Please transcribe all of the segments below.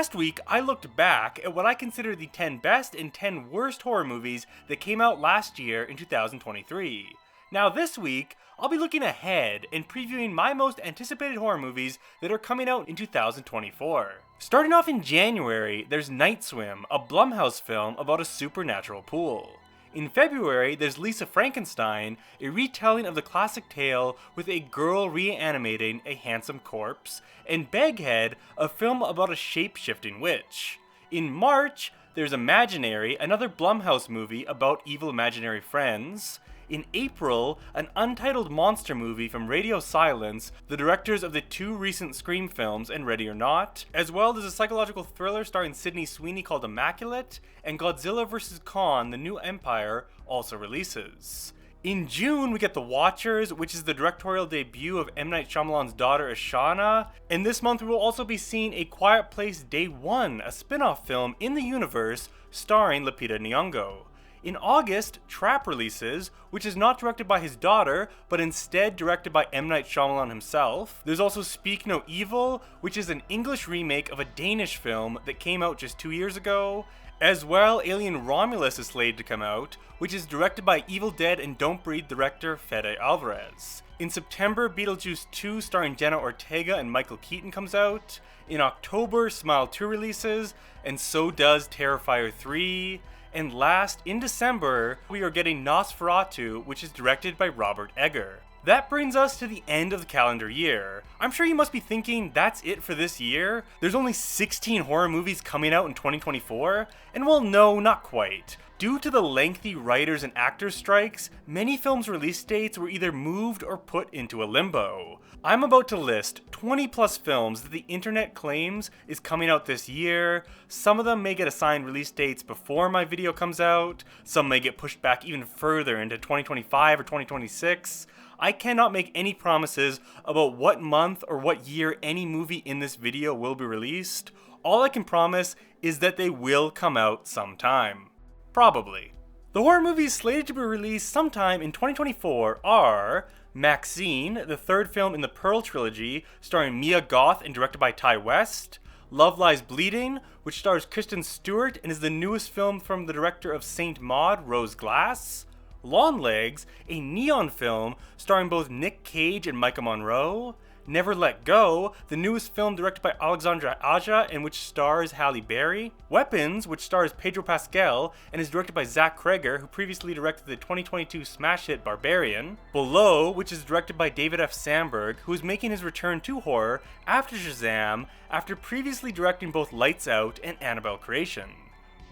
Last week, I looked back at what I consider the 10 best and 10 worst horror movies that came out last year in 2023. Now this week, I'll be looking ahead and previewing my most anticipated horror movies that are coming out in 2024. Starting off in January, there's Night Swim, a Blumhouse film about a supernatural pool. In February, there's Lisa Frankenstein, a retelling of the classic tale with a girl reanimating a handsome corpse, and Baghead, a film about a shape-shifting witch. In March, there's Imaginary, another Blumhouse movie about evil imaginary friends. In April, an untitled monster movie from Radio Silence, the directors of the two recent Scream films and Ready or Not, as well as a psychological thriller starring Sydney Sweeney called Immaculate, and Godzilla vs. Kong: The New Empire also releases. In June, we get The Watchers, which is the directorial debut of M. Night Shyamalan's daughter Ashana, and this month we will also be seeing A Quiet Place Day 1, a spin-off film in the universe starring Lupita Nyong'o. In August, Trap releases, which is not directed by his daughter, but instead directed by M. Night Shyamalan himself. There's also Speak No Evil, which is an English remake of a Danish film that came out just 2 years ago. As well, Alien Romulus is slated to come out, which is directed by Evil Dead and Don't Breathe director Fede Alvarez. In September, Beetlejuice 2 starring Jenna Ortega and Michael Keaton comes out. In October, Smile 2 releases, and so does Terrifier 3. And last, in December, we are getting Nosferatu, which is directed by Robert Egger. That brings us to the end of the calendar year. I'm sure you must be thinking, that's it for this year? There's only 16 horror movies coming out in 2024? And well, no, not quite. Due to the lengthy writers and actors strikes, many films' release dates were either moved or put into a limbo. I'm about to list 20 plus films that the internet claims is coming out this year. Some of them may get assigned release dates before my video comes out. Some may get pushed back even further into 2025 or 2026. I cannot make any promises about what month or what year any movie in this video will be released. All I can promise is that they will come out sometime. Probably. The horror movies slated to be released sometime in 2024 are Maxine, the third film in the Pearl trilogy, starring Mia Goth and directed by Ty West. Love Lies Bleeding, which stars Kristen Stewart and is the newest film from the director of Saint Maud, Rose Glass. Longlegs, a Neon film starring both Nick Cage and Micah Monroe. Never Let Go, the newest film directed by Alexandra Aja and which stars Halle Berry. Weapons, which stars Pedro Pascal and is directed by Zach Cregger, who previously directed the 2022 smash hit Barbarian. Below, which is directed by David F. Sandberg, who is making his return to horror after Shazam, after previously directing both Lights Out and Annabelle Creation.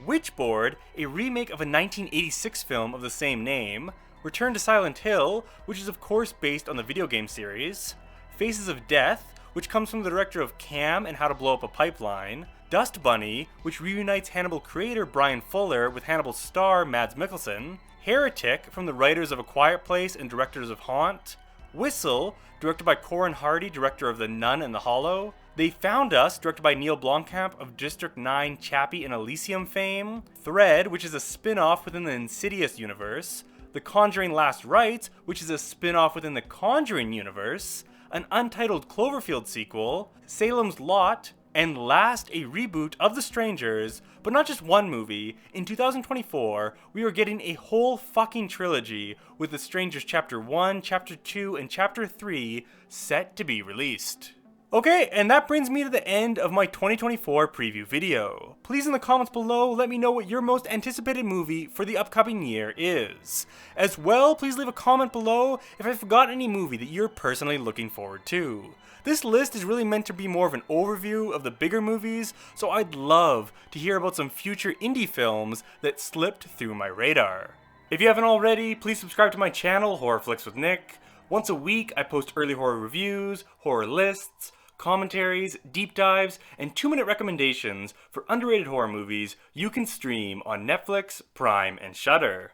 Witchboard, a remake of a 1986 film of the same name. Return to Silent Hill, which is of course based on the video game series. Faces of Death, which comes from the director of Cam and How to Blow Up a Pipeline. Dust Bunny, which reunites Hannibal creator Brian Fuller with Hannibal star Mads Mikkelsen. Heretic, from the writers of A Quiet Place and directors of Haunt. Whistle, directed by Corin Hardy, director of The Nun and The Hollow. They Found Us, directed by Neil Blomkamp of District 9 Chappie and Elysium fame. Thread, which is a spin-off within the Insidious universe. The Conjuring Last Rites, which is a spin-off within the Conjuring universe. An untitled Cloverfield sequel, Salem's Lot, and last, a reboot of The Strangers, but not just one movie. In 2024, we are getting a whole fucking trilogy with The Strangers Chapter 1, Chapter 2, and Chapter 3 set to be released. Okay, and that brings me to the end of my 2024 preview video. Please in the comments below let me know what your most anticipated movie for the upcoming year is. As well, please leave a comment below if I forgot any movie that you're personally looking forward to. This list is really meant to be more of an overview of the bigger movies, so I'd love to hear about some future indie films that slipped through my radar. If you haven't already, please subscribe to my channel, Horror Flicks with Nick. Once a week, I post early horror reviews, horror lists, commentaries, deep dives, and 2-minute recommendations for underrated horror movies you can stream on Netflix, Prime, and Shudder.